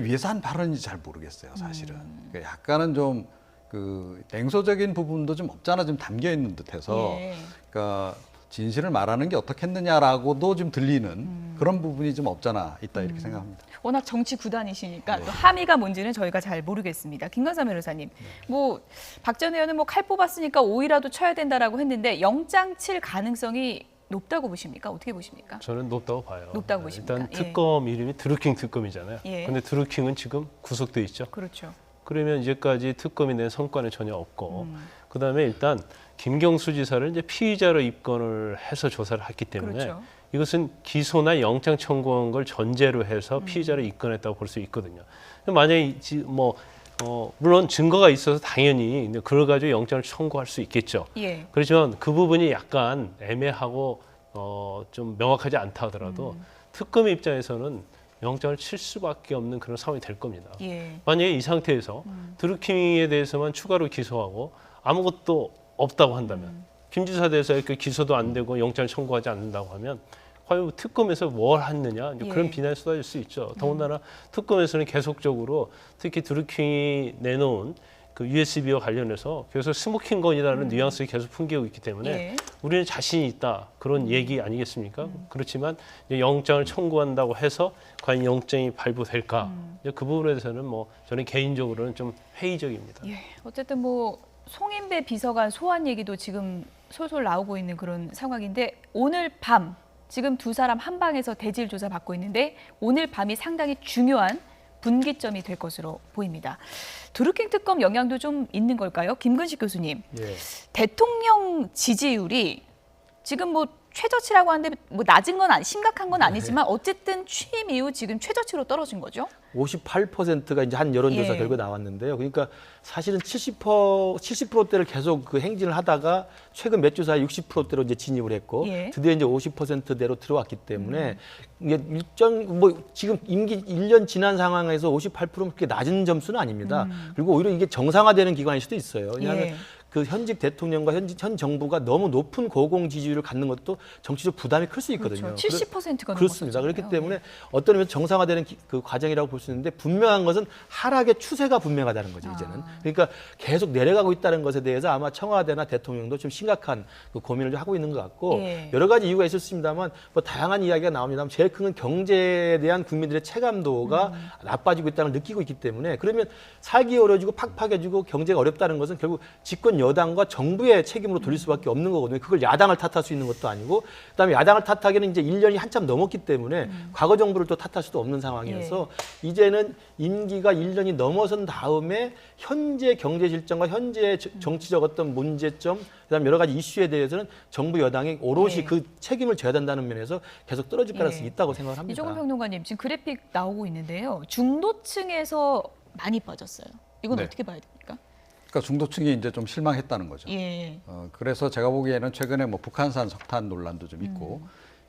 위해서 한 발언인지 잘 모르겠어요, 사실은. 그러니까 약간은 좀 그 냉소적인 부분도 좀 없잖아 좀 담겨 있는 듯해서, 예. 그러니까 진실을 말하는 게 어떻겠느냐라고도 좀 들리는 그런 부분이 좀 없잖아 있다 이렇게 생각합니다. 워낙 정치 구단이시니까 또 함의가 뭔지는 저희가 잘 모르겠습니다. 김관삼 변호사님, 뭐 박 전 의원은 뭐 칼 뽑았으니까 오이라도 쳐야 된다라고 했는데 영장 칠 가능성이 높다고 보십니까? 어떻게 보십니까? 저는 높다고 봐요. 높다고 보십니까? 일단 특검 이름이 드루킹 특검이잖아요. 예. 근데 드루킹은 지금 구속돼 있죠. 그렇죠. 그러면 이제까지 특검이 낸 성과는 전혀 없고 그다음에 일단 김경수 지사를 이제 피의자로 입건을 해서 조사를 했기 때문에 그렇죠. 이것은 기소나 영장 청구한 걸 전제로 해서 피의자로 입건했다고 볼 수 있거든요. 만약에 물론 증거가 있어서 당연히 그걸 가지고 영장을 청구할 수 있겠죠. 예. 그렇지만 그 부분이 약간 애매하고 좀 명확하지 않다 하더라도 특검의 입장에서는 영장을 칠 수밖에 없는 그런 상황이 될 겁니다. 예. 만약에 이 상태에서 드루킹에 대해서만 추가로 기소하고 아무것도 없다고 한다면 김 지사에 대해서 이렇게 기소도 안 되고 영장을 청구하지 않는다고 하면 과연 특검에서 뭘 했느냐 이제 그런 비난이 쏟아질 수 있죠. 더군다나 특검에서는 계속적으로 특히 드루킹이 내놓은 그 USB와 관련해서 계속 스모킹 건이라는 뉘앙스를 계속 풍기고 있기 때문에 예. 우리는 자신이 있다 그런 얘기 아니겠습니까? 그렇지만 이제 영장을 청구한다고 해서 과연 영장이 발부될까? 이제 그 부분에 대해서는 뭐 저는 개인적으로는 좀 회의적입니다. 예. 어쨌든 뭐 송인배 비서관 소환 얘기도 지금 솔솔 나오고 있는 그런 상황인데 오늘 밤 지금 두 사람 한 방에서 대질 조사 받고 있는데 오늘 밤이 상당히 중요한 분기점이 될 것으로 보입니다. 드루킹 특검 영향도 좀 있는 걸까요? 김근식 교수님. 예. 대통령 지지율이 지금 뭐 최저치라고 하는데 뭐 낮은 건 심각한 건 아니지만 어쨌든 취임 이후 지금 최저치로 떨어진 거죠. 58%가 이제 한 여론조사 예. 결과 나왔는데요. 그러니까 사실은 70%대를 계속 그 행진을 하다가 최근 몇 주 사이 60%대로 이제 진입을 했고 예. 드디어 이제 50%대로 들어왔기 때문에 이게 일정 뭐 지금 임기 1년 지난 상황에서 58%는 그렇게 낮은 점수는 아닙니다. 그리고 오히려 이게 정상화되는 기간일 수도 있어요. 왜냐하면 예. 그 현직 대통령과 현 정부가 너무 높은 고공 지지율을 갖는 것도 정치적 부담이 클 수 있거든요. 그렇죠. 70%가 그렇습니다. 그렇기 때문에 어떤 의미에서 정상화되는 그 과정이라고 볼 수 있는데 분명한 것은 하락의 추세가 분명하다는 거죠, 이제는. 그러니까 계속 내려가고 있다는 것에 대해서 아마 청와대나 대통령도 좀 심각한 그 고민을 좀 하고 있는 것 같고 예. 여러 가지 이유가 있었습니다만 뭐 다양한 이야기가 나옵니다만 제일 큰 건 경제에 대한 국민들의 체감도가 나빠지고 있다는 걸 느끼고 있기 때문에 그러면 살기 어려워지고 팍팍해지고 경제가 어렵다는 것은 결국 집권 여당과 정부의 책임으로 돌릴 수밖에 없는 거거든요. 그걸 야당을 탓할 수 있는 것도 아니고 그다음에 야당을 탓하기에는 이제 1년이 한참 넘었기 때문에 과거 정부를 또 탓할 수도 없는 상황이어서 이제는 임기가 1년이 넘어선 다음에 현재 경제 실정과 현재 정치적 어떤 문제점 그다음에 여러 가지 이슈에 대해서는 정부 여당이 오롯이 예. 그 책임을 져야 된다는 면에서 계속 떨어질 가능성이 예. 있다고 생각을 합니다. 이종훈 평론가님 지금 그래픽 나오고 있는데요. 중도층에서 많이 빠졌어요. 이건 네. 어떻게 봐야 됩니까? 그러니까 중도층이 이제 좀 실망했다는 거죠. 예. 그래서 제가 보기에는 최근에 뭐 북한산 석탄 논란도 좀 있고,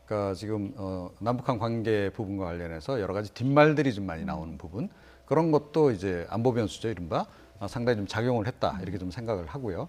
그러니까 지금 남북한 관계 부분과 관련해서 여러 가지 뒷말들이 좀 많이 나오는 부분 그런 것도 이제 안보 변수죠, 이른바 상당히 좀 작용을 했다 이렇게 좀 생각을 하고요.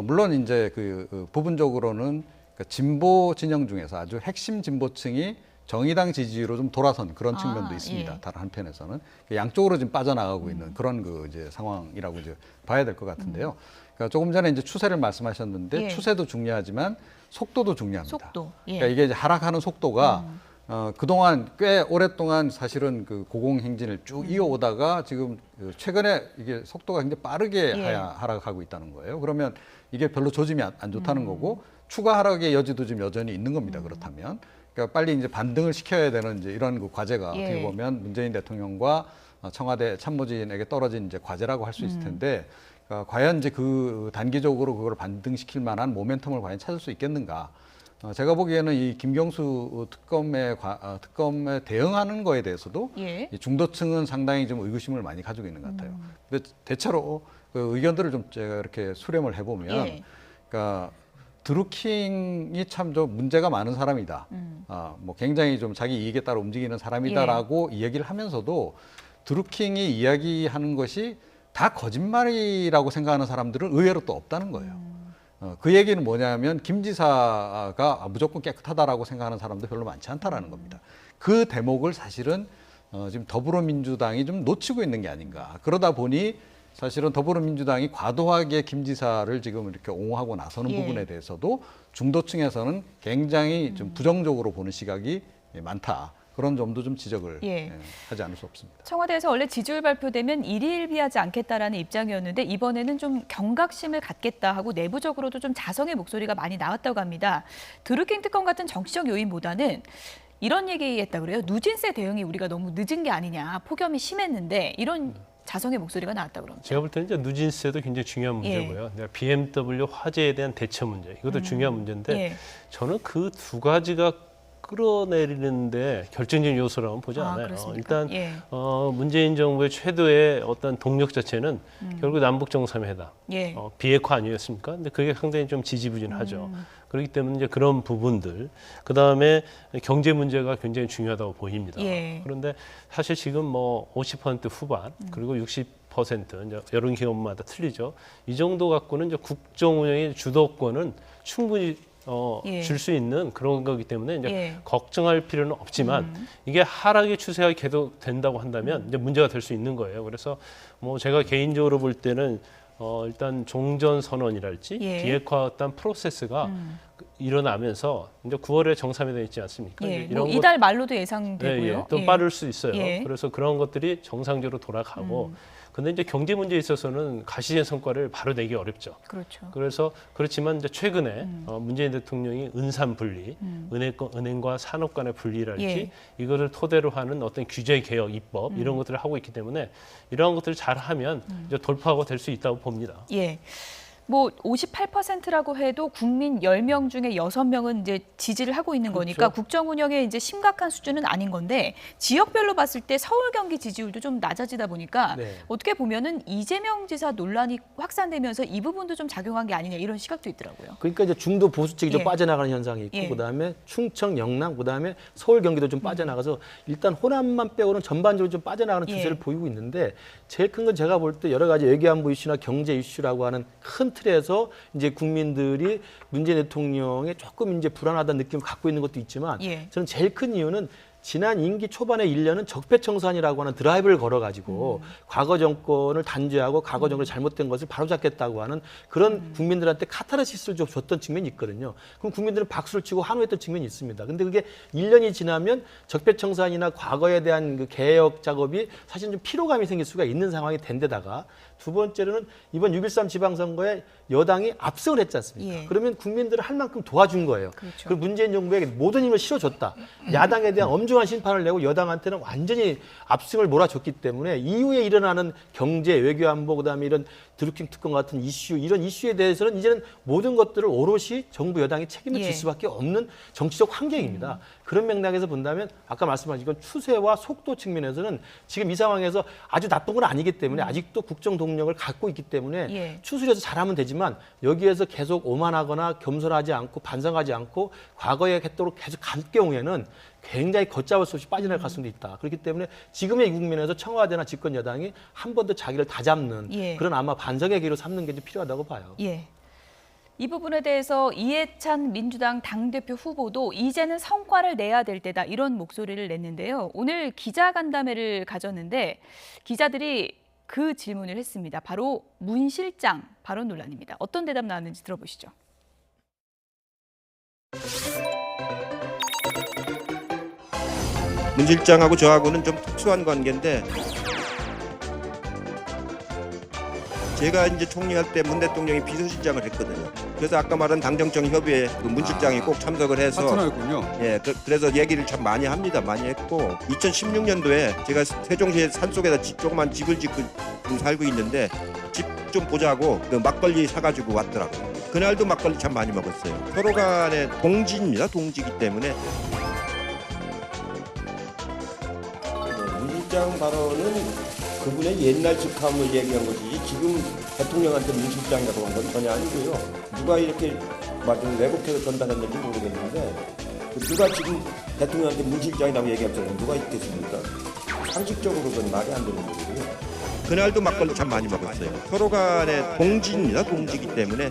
물론 이제 그 부분적으로는 그러니까 진보 진영 중에서 아주 핵심 진보층이 정의당 지지로 좀 돌아선 그런 측면도 있습니다. 예. 다른 한편에서는 양쪽으로 지금 빠져나가고 있는 그런 그 이제 상황이라고 이제 봐야 될 것 같은데요. 그러니까 조금 전에 이제 추세를 말씀하셨는데 예. 추세도 중요하지만 속도도 중요합니다. 속도. 예. 그러니까 이게 이제 하락하는 속도가 그동안 꽤 오랫동안 사실은 그 고공행진을 쭉 이어오다가 지금 최근에 이게 속도가 굉장히 빠르게 예. 하락하고 있다는 거예요. 그러면 이게 별로 조짐이 안 좋다는 거고 추가 하락의 여지도 지금 여전히 있는 겁니다. 그렇다면. 그러니까 빨리 이제 반등을 시켜야 되는 이제 이런 그 과제가 예. 어떻게 보면 문재인 대통령과 청와대 참모진에게 떨어진 이제 과제라고 할 수 있을 텐데 과연 이제 그 단기적으로 그걸 반등시킬 만한 모멘텀을 과연 찾을 수 있겠는가? 제가 보기에는 이 김경수 특검에 대응하는 거에 대해서도 예. 이 중도층은 상당히 좀 의구심을 많이 가지고 있는 것 같아요. 근데 대체로 그 의견들을 좀 제가 이렇게 수렴을 해보면, 예. 그러니까 드루킹이 참 좀 문제가 많은 사람이다. 뭐 굉장히 좀 자기 이익에 따라 움직이는 사람이다라고 이야기를 하면서도 드루킹이 이야기하는 것이 다 거짓말이라고 생각하는 사람들은 의외로 또 없다는 거예요. 그 얘기는 뭐냐면 김 지사가 무조건 깨끗하다라고 생각하는 사람도 별로 많지 않다라는 겁니다. 그 대목을 사실은 지금 더불어민주당이 좀 놓치고 있는 게 아닌가. 그러다 보니 사실은 더불어민주당이 과도하게 김 지사를 지금 이렇게 옹호하고 나서는 예. 부분에 대해서도 중도층에서는 굉장히 좀 부정적으로 보는 시각이 많다. 그런 점도 좀 지적을 예. 하지 않을 수 없습니다. 청와대에서 원래 지지율 발표되면 일희일비하지 않겠다라는 입장이었는데 이번에는 좀 경각심을 갖겠다 하고 내부적으로도 좀 자성의 목소리가 많이 나왔다고 합니다. 드루킹 특검 같은 정치적 요인보다는 이런 얘기했다 그래요. 누진세 대응이 우리가 너무 늦은 게 아니냐. 폭염이 심했는데 이런 자성의 목소리가 나왔다 그럽니다. 제가 볼 때는 이제 누진세도 굉장히 중요한 문제고요. BMW 화재에 대한 대처 문제 이것도 중요한 문제인데 예. 저는 그 두 가지가 끌어내리는데 결정적인 요소라고는 보지 않아요. 그렇습니까? 일단 예. 문재인 정부의 최대의 어떤 동력 자체는 결국 남북 정상회담, 예. 비핵화 아니었습니까? 근데 그게 상당히 좀 지지부진하죠. 그렇기 때문에 이제 그런 부분들, 그 다음에 경제 문제가 굉장히 중요하다고 보입니다. 예. 그런데 사실 지금 뭐 50% 후반 그리고 60% 이제 여러 기업마다 틀리죠. 이 정도 갖고는 이제 국정 운영의 주도권은 충분히 예. 줄 수 있는 그런 거기 때문에 이제 예. 걱정할 필요는 없지만 이게 하락의 추세가 계속 된다고 한다면 이제 문제가 될 수 있는 거예요. 그래서 뭐 제가 개인적으로 볼 때는 일단 종전 선언이랄지 예. 비핵화 어떤 프로세스가 일어나면서 이제 9월에 정상회담 있지 않습니까? 예. 이런 뭐 이달 말로도 예상되고요. 예, 예. 또 예. 빠를 수 있어요. 예. 그래서 그런 것들이 정상적으로 돌아가고 근데 이제 경제 문제에 있어서는 가시적인 성과를 바로 내기 어렵죠. 그렇죠. 그래서 그렇지만 이제 최근에 문재인 대통령이 은산 분리, 은행과 산업 간의 분리랄지 예. 이거를 토대로 하는 어떤 규제 개혁 입법 이런 것들을 하고 있기 때문에 이러한 것들을 잘하면 이제 돌파가 될 수 있다고 봅니다. 예. 뭐 58%라고 해도 국민 10명 중에 6명은 이제 지지를 하고 있는 거니까 국정 운영에 이제 심각한 수준은 아닌 건데 지역별로 봤을 때 서울 경기 지지율도 좀 낮아지다 보니까 네. 어떻게 보면은 이재명 지사 논란이 확산되면서 이 부분도 좀 작용한 게 아니냐 이런 시각도 있더라고요. 그러니까 이제 중도 보수 측이 좀 예. 빠져나가는 현상이 있고 예. 그다음에 충청, 영남, 그다음에 서울 경기도 좀 빠져나가서 일단 호남만 빼고는 전반적으로 좀 빠져나가는 추세를 예. 보이고 있는데 제일 큰 건 제가 볼 때 여러 가지 외교안보 이슈나 경제 이슈라고 하는 큰 틀에서 이제 국민들이 문재인 대통령에 조금 이제 불안하다는 느낌을 갖고 있는 것도 있지만 예. 저는 제일 큰 이유는 지난 임기 초반에 1년은 적폐청산이라고 하는 드라이브를 걸어가지고 과거 정권을 단죄하고 과거 정권이 잘못된 것을 바로잡겠다고 하는 그런 국민들한테 카타르시스를 좀 줬던 측면이 있거든요. 그럼 국민들은 박수를 치고 환호했던 측면이 있습니다. 근데 그게 1년이 지나면 적폐청산이나 과거에 대한 그 개혁 작업이 사실 좀 피로감이 생길 수가 있는 상황이 된 데다가 두 번째로는 이번 6.13 지방선거에 여당이 압승을 했지 않습니까? 예. 그러면 국민들을 할 만큼 도와준 거예요. 그렇죠. 그리고 문재인 정부에게 모든 힘을 실어줬다. 야당에 대한 엄중한 심판을 내고 여당한테는 완전히 압승을 몰아줬기 때문에 이후에 일어나는 경제, 외교안보, 그다음에 이런 드루킹 특검 같은 이슈, 이런 이슈에 대해서는 이제는 모든 것들을 오롯이 정부 여당이 책임을 예. 질 수밖에 없는 정치적 환경입니다. 그런 맥락에서 본다면 아까 말씀하신 건 추세와 속도 측면에서는 지금 이 상황에서 아주 나쁜 건 아니기 때문에 아직도 국정 동력을 갖고 있기 때문에 예. 추스려서 잘하면 되지만 여기에서 계속 오만하거나 겸손하지 않고 반성하지 않고 과거에 했도록 계속 갈 경우에는 굉장히 걷잡을 수 없이 빠져나갈 가능성도 있다. 그렇기 때문에 지금의 이 국면에서 청와대나 집권 여당이 한 번 더 자기를 다잡는 예. 그런 아마 반성의 기로 삼는 게 좀 필요하다고 봐요. 예. 이 부분에 대해서 이해찬 민주당 당대표 후보도 이제는 성과를 내야 될 때다 이런 목소리를 냈는데요. 오늘 기자간담회를 가졌는데 기자들이 그 질문을 했습니다. 바로 문 실장 발언 논란입니다. 어떤 대답 나왔는지 들어보시죠. 문 실장하고 저하고는 좀 특수한 관계인데 제가 이제 총리할 때 문 대통령이 비서실장을 했거든요. 그래서 아까 말한 당정청 협의회 그 문 실장이 꼭 참석을 해서 파트너였군요. 예, 그래서 얘기를 참 많이 합니다. 많이 했고 2016년도에 제가 세종시의 산속에다 조그만 집을 짓고 좀 살고 있는데 집 좀 보자고 그 막걸리 사가지고 왔더라고요. 그날도 막걸리 참 많이 먹었어요. 서로 간의 동지입니다. 동지이기 때문에. 문 실장 발언은 그분의 옛날 직함을 얘기한 것이지 지금 대통령한테 문 실장이라고 한 건 전혀 아니고요. 누가 이렇게 맞은 왜곡해서 전달했는지 모르겠는데 누가 지금 대통령한테 문 실장이라고 얘기할 사람은 누가 있겠습니까? 상식적으로 그건 말이 안 되는 거고요. 그날도 막걸리 참 많이 먹었어요. 서로 간의 동지입니다. 동지이기 때문에.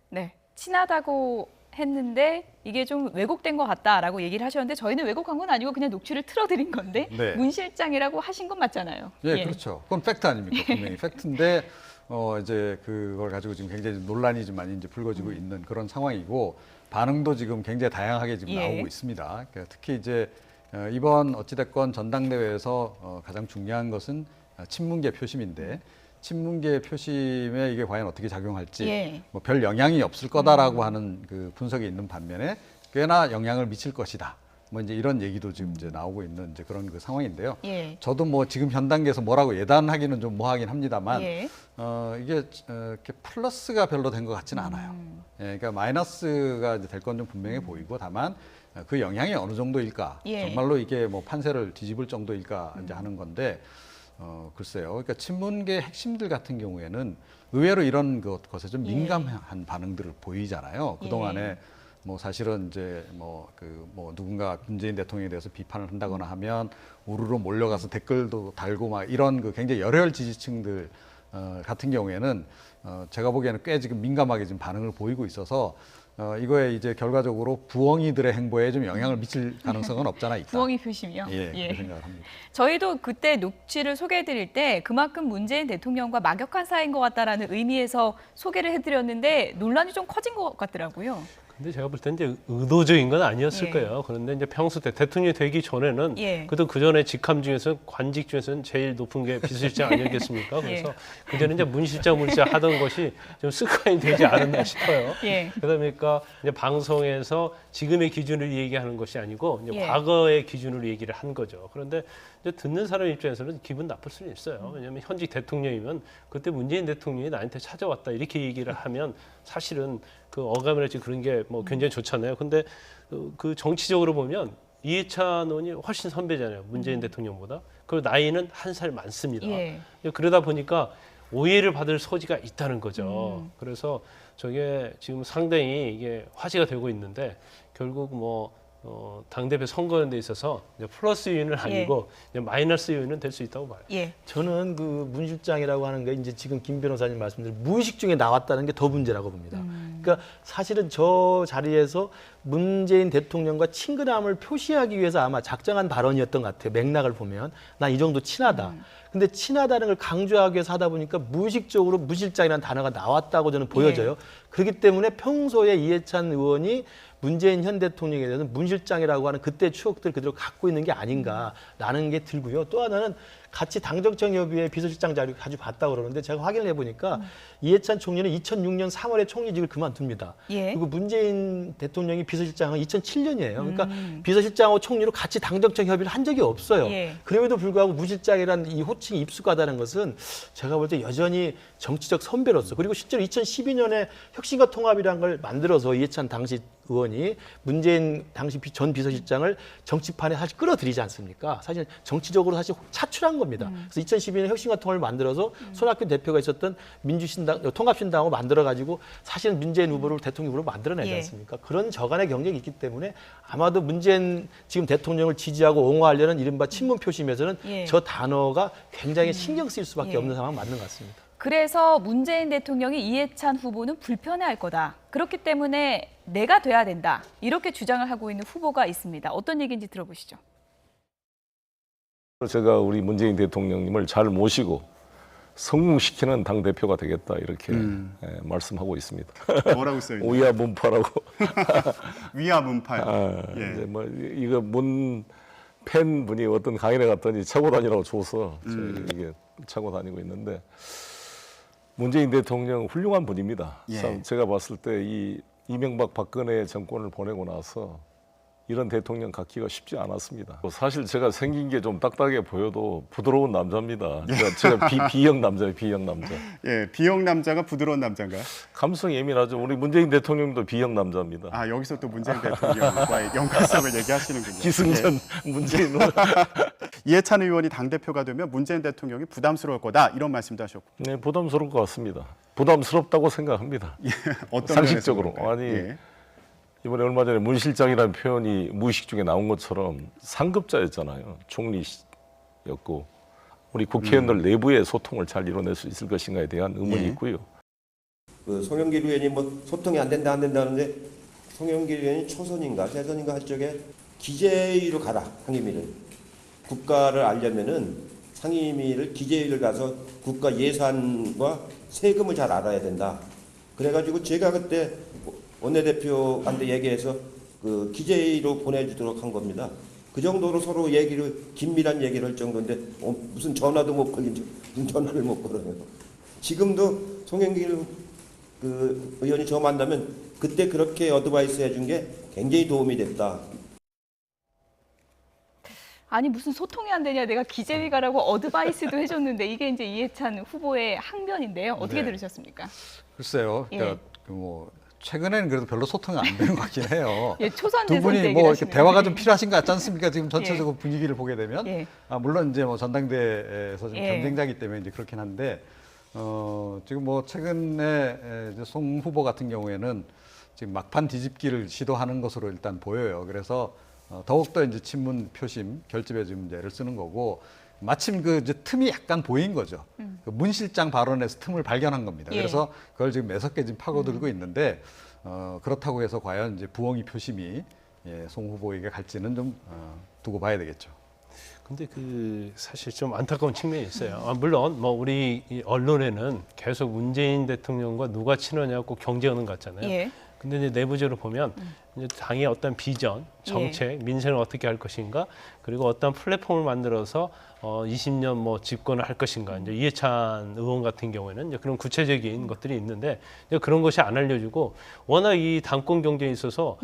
네, 친하다고 했는데 이게 좀 왜곡된 것 같다라고 얘기를 하셨는데 저희는 왜곡한 건 아니고 그냥 녹취를 틀어드린 건데 네. 문 실장이라고 하신 건 맞잖아요. 예, 그렇죠. 그건 팩트 아닙니까? 분명히 팩트인데 이제 그걸 가지고 지금 굉장히 논란이 좀 많이 이제 불거지고 있는 그런 상황이고 반응도 지금 굉장히 다양하게 지금 예. 나오고 있습니다. 그러니까 특히 이제 이번 어찌됐건 전당대회에서 가장 중요한 것은 친문계 표심인데 친문계 표심에 이게 과연 어떻게 작용할지 예. 뭐 별 영향이 없을 거다라고 하는 그 분석이 있는 반면에 꽤나 영향을 미칠 것이다. 뭐 이제 이런 얘기도 지금 이제 나오고 있는 이제 그런 그 상황인데요. 예. 저도 뭐 지금 현 단계에서 뭐라고 예단하기는 좀 뭐하긴 합니다만 예. 이게 이렇게 플러스가 별로 된 것 같지는 않아요. 예, 그러니까 마이너스가 이제 될 건 좀 분명해 보이고 다만 그 영향이 어느 정도일까? 예. 정말로 이게 뭐 판세를 뒤집을 정도일까 이제 하는 건데 글쎄요. 그러니까 친문계 핵심들 같은 경우에는 의외로 이런 것에 좀 민감한 반응들을 보이잖아요. 그 동안에 뭐 사실은 이제 뭐 누군가 문재인 대통령에 대해서 비판을 한다거나 하면 우르르 몰려가서 댓글도 달고 막 이런 그 굉장히 열혈 지지층들 같은 경우에는 제가 보기에는 꽤 지금 민감하게 지금 반응을 보이고 있어서 이거에 이제 결과적으로 부엉이들의 행보에 좀 영향을 미칠 가능성은 없잖아 있다. 부엉이 표심이요? 예, 그렇게 생각을 합니다. 저희도 그때 녹취를 소개해드릴 때 그만큼 문재인 대통령과 막역한 사이인 것 같다라는 의미에서 소개를 해드렸는데 논란이 좀 커진 것 같더라고요. 근데 제가 볼 때 이제 의도적인 건 아니었을 예. 거예요. 그런데 이제 평소 때 대통령이 되기 전에는 예. 그래도 그 전에 직함 중에서 관직 중에서는 제일 높은 게 비서실장 아니었겠습니까? 그래서 예. 그 전에 이제 문실장 하던 것이 좀 습관이 되지 않았나 싶어요. 예. 그러다 보니까 이제 방송에서 지금의 기준을 얘기하는 것이 아니고 이제 예. 과거의 기준으로 얘기를 한 거죠. 그런데 이제 듣는 사람 입장에서는 기분 나쁠 수는 있어요. 왜냐하면 현직 대통령이면 그때 문재인 대통령이 나한테 찾아왔다 이렇게 얘기를 하면 사실은 그 어감이랄지 그런 게 뭐 굉장히 좋잖아요. 근데 그 정치적으로 보면 이해찬 의원이 훨씬 선배잖아요. 문재인 대통령보다. 그리고 나이는 한 살 많습니다. 예. 그러다 보니까 오해를 받을 소지가 있다는 거죠. 그래서 저게 지금 상당히 이게 화제가 되고 있는데 결국 뭐 당대표 선거하는 데 있어서 이제 플러스 요인은 아니고 이제 마이너스 요인은 될 수 있다고 봐요. 예. 저는 그 문 실장이라고 하는 게 이제 지금 김 변호사님 말씀대로 무의식 중에 나왔다는 게 더 문제라고 봅니다. 그러니까 사실은 저 자리에서 문재인 대통령과 친근함을 표시하기 위해서 아마 작정한 발언이었던 것 같아요. 맥락을 보면 난 이 정도 친하다. 근데 친하다는 걸 강조하기 위해서 하다 보니까 무의식적으로 무실장이라는 단어가 나왔다고 저는 보여져요. 그렇기 때문에 평소에 이해찬 의원이 문재인 현 대통령에 대해서는 문실장이라고 하는 그때 추억들 그대로 갖고 있는 게 아닌가라는 게 들고요. 또 하나는 같이 당정청협의회 비서실장 자료 자주 봤다고 그러는데 제가 확인을 해보니까 이해찬 총리는 2006년 3월에 총리직을 그만둡니다. 예. 그리고 문재인 대통령이 비서실장은 2007년이에요. 그러니까 비서실장하고 총리로 같이 당정청 협의를 한 적이 없어요. 예. 그럼에도 불구하고 무실장이라는 이 호칭이 입수가다는 것은 제가 볼 때 여전히 정치적 선배로서 그리고 실제로 2012년에 혁신과 통합이라는 걸 만들어서 이해찬 당시 의원이 문재인 당시 전 비서실장을 정치판에 사실 끌어들이지 않습니까? 사실 정치적으로 사실 차출한 겁니다. 그래서 2012년에 혁신과 통합을 만들어서 손학규 대표가 있었던 민주신당, 통합신당을 만들어가지고 사실은 문재인 후보를 대통령 후보로 만들어내지 않습니까? 그런 저간의 경쟁이 있기 때문에 아마도 문재인 지금 대통령을 지지하고 옹호하려는 이른바 친문 표심에서는 저 단어가 굉장히 신경 쓰일 수밖에 없는 상황 맞는 것 같습니다. 그래서 문재인 대통령이 이해찬 후보는 불편해할 거다. 그렇기 때문에 내가 돼야 된다. 이렇게 주장을 하고 있는 후보가 있습니다. 어떤 얘기인지 들어보시죠. 제가 우리 문재인 대통령님을 잘 모시고 성공시키는 당대표가 되겠다 이렇게 말씀하고 있습니다. 뭐라고 써요? 위아 문파라고. 위아 문파요. 예. 이제 뭐 이거 문 팬분이 어떤 강연에 갔더니 차고 다니라고 줘서 이게 차고 다니고 있는데 문재인 대통령 훌륭한 분입니다. 참 제가 봤을 때 이 이명박 박근혜 정권을 보내고 나서 이런 대통령 갖기가 쉽지 않았습니다. 사실 제가 생긴 게 좀 딱딱해 보여도 부드러운 남자입니다. 제가 B형 남자예요, B형 남자. 예, B형 남자가 부드러운 남자인가요? 감성이 예민하죠. 우리 문재인 대통령도 B형 남자입니다. 아, 여기서 또 문재인 대통령과의 연관성을 얘기하시는군요. 기승전 문재인 이해찬 의원이 당대표가 되면 문재인 대통령이 부담스러울 거다 이런 말씀도 하셨고. 네, 부담스러울 것 같습니다. 부담스럽다고 생각합니다. 어떤 상식적으로. 면에서 아니 이번에 얼마 전에 문 실장이라는 표현이 무의식 중에 나온 것처럼 상급자였잖아요. 총리였고 우리 국회의원들 내부의 소통을 잘 이뤄낼 수 있을 것인가에 대한 의문이 있고요. 그 송영길 의원이 뭐 소통이 안 된다는데 송영길 의원이 초선인가 재선인가 할 적에 기재위로 가라 상임위를 국가를 알려면은 상임위를 기재위를 가서 국가 예산과 세금을 잘 알아야 된다. 그래가지고 제가 그때 원내대표한테 얘기해서 그 기재위로 보내주도록 한 겁니다. 그 정도로 서로 긴밀한 얘기를 할 정도인데 무슨 전화도 못 걸린 무슨 전화를 못 걸어요. 지금도 송영길 그 의원이 저 만나면 그때 그렇게 어드바이스 해준 게 굉장히 도움이 됐다. 아니 무슨 소통이 안 되냐 내가 기재위 가라고 어드바이스도 해줬는데 이게 이제 이해찬 후보의 항변인데요. 어떻게 들으셨습니까? 글쎄요. 그러니까 뭐 최근에는 그래도 별로 소통이 안 되는 것 같긴 해요. 초선 두 분이 뭐 이렇게 대화가 좀 필요하신 것 같지 않습니까? 지금 전체적으로 분위기를 보게 되면 물론 이제 뭐 전당대회에서 좀 경쟁자이기 때문에 이제 그렇긴 한데 지금 뭐 최근에 이제 송 후보 같은 경우에는 지금 막판 뒤집기를 시도하는 것으로 일단 보여요. 그래서 더욱더 이제 친문 표심 결집에 지금 이제를 쓰는 거고 마침 그 이제 틈이 약간 보인 거죠. 그 문 실장 발언에서 틈을 발견한 겁니다. 그래서 그걸 지금 매섭게 지금 파고들고 있는데 그렇다고 해서 과연 이제 부엉이 표심이 송 후보에게 갈지는 좀 두고 봐야 되겠죠. 근데 그 사실 좀 안타까운 측면이 있어요. 물론 뭐 우리 이 언론에는 계속 문재인 대통령과 누가 친하냐고 경쟁하는 것 같잖아요. 예. 근데 이제 내부적으로 보면 이제 당의 어떤 비전, 정책, 민생을 어떻게 할 것인가, 그리고 어떤 플랫폼을 만들어서 20년 뭐 집권을 할 것인가. 이제 이해찬 의원 같은 경우에는 이제 그런 구체적인 것들이 있는데 이제 그런 것이 안 알려지고 워낙 이 당권 경쟁에 있어서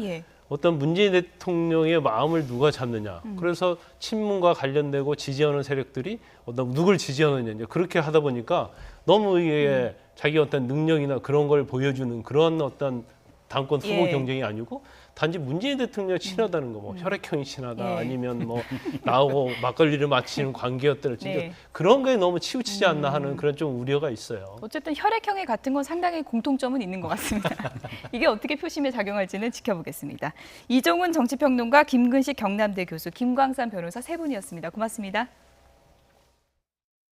어떤 문재인 대통령의 마음을 누가 잡느냐. 그래서 친문과 관련되고 지지하는 세력들이 누굴 지지하느냐. 이제 그렇게 하다 보니까 너무 이게 자기 어떤 능력이나 그런 걸 보여주는 그런 어떤 당권 후보 경쟁이 아니고 단지 문재인 대통령 친하다는 거, 뭐 혈액형이 친하다, 아니면 뭐 나하고 막걸리를 마치는 관계였다를 진짜 그런 거에 너무 치우치지 않나 하는 그런 좀 우려가 있어요. 어쨌든 혈액형이 같은 건 상당히 공통점은 있는 것 같습니다. 이게 어떻게 표심에 작용할지는 지켜보겠습니다. 이종훈 정치평론가, 김근식 경남대 교수, 김광산 변호사 세 분이었습니다. 고맙습니다.